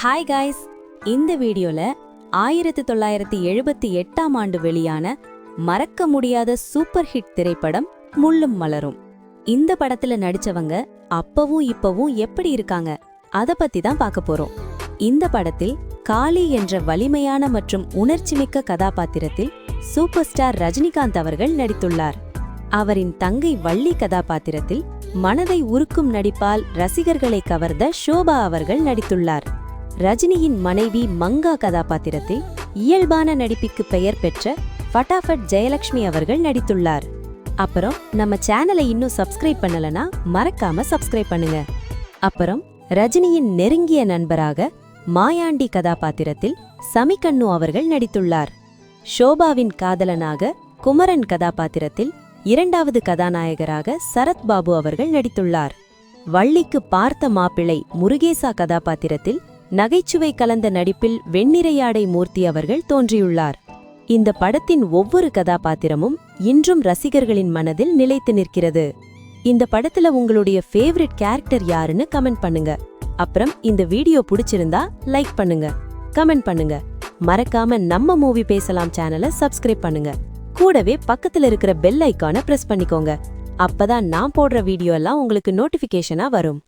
Hi guys, இந்த வீடியோல 1978ஆம் ஆண்டு வெளியான மறக்க முடியாத சூப்பர் ஹிட் திரைப்படம் முள்ளும் மலரும். இந்த படத்துல நடிச்சவங்க அப்பவும் இப்பவும் எப்படி இருக்காங்க அத பத்தி தான் பார்க்க போறோம். இந்த படத்தில் காளி என்ற வலிமையான மற்றும் உணர்ச்சிமிக்க கதாபாத்திரத்தில் சூப்பர் ஸ்டார் ரஜினிகாந்த் அவர்கள் நடித்துள்ளார். அவரின் தங்கை வள்ளி கதாபாத்திரத்தில் மனதை உருக்கும் நடிப்பால் ரசிகர்களை கவர்ந்த ஷோபா அவர்கள் நடித்துள்ளார். ரஜினியின் மனைவி மங்கா கதாபாத்திரத்தில் இயல்பான நடிப்புக்கு பெயர் பெற்ற ஃபட்டாஃபட் ஜெயலட்சுமி அவர்கள் நடித்துள்ளார். அப்புறம் நம்ம சேனலை இன்னும் சப்ஸ்கிரைப் பண்ணலனா மறக்காம சப்ஸ்கிரைப் பண்ணுங்க. அப்புறம் ரஜினியின் நெருங்கிய நண்பராக மாயாண்டி கதாபாத்திரத்தில் சமிகண்ணு அவர்கள் நடித்துள்ளார். ஷோபாவின் காதலனாக குமரன் கதாபாத்திரத்தில் இரண்டாவது கதாநாயகராக சரத்பாபு அவர்கள் நடித்துள்ளார். வள்ளிக்கு பார்த்த மாப்பிள்ளை முருகேசா கதாபாத்திரத்தில் நகைச்சுவை கலந்த நடிப்பில் வெண்ணிறையாடை மூர்த்தி அவர்கள் தோன்றியுள்ளார். இந்த படத்தின் ஒவ்வொரு கதாபாத்திரமும் இன்றும் ரசிகர்களின் மனதில் நிலைத்து நிற்கிறது. இந்த படத்துல உங்களுடைய ஃபேவரட் கேரக்டர் யாருன்னு கமெண்ட் பண்ணுங்க. அப்புறம் இந்த வீடியோ பிடிச்சிருந்தா லைக் பண்ணுங்க, கமெண்ட் பண்ணுங்க. மறக்காம நம்ம மூவி பேசலாம் சேனலை சப்ஸ்கிரைப் பண்ணுங்க. கூடவே பக்கத்துல இருக்கிற பெல் ஐகானை பிரஸ் பண்ணிக்கோங்க. அப்பதான் நான் போடுற வீடியோ எல்லாம் உங்களுக்கு நோட்டிபிகேஷனா வரும்.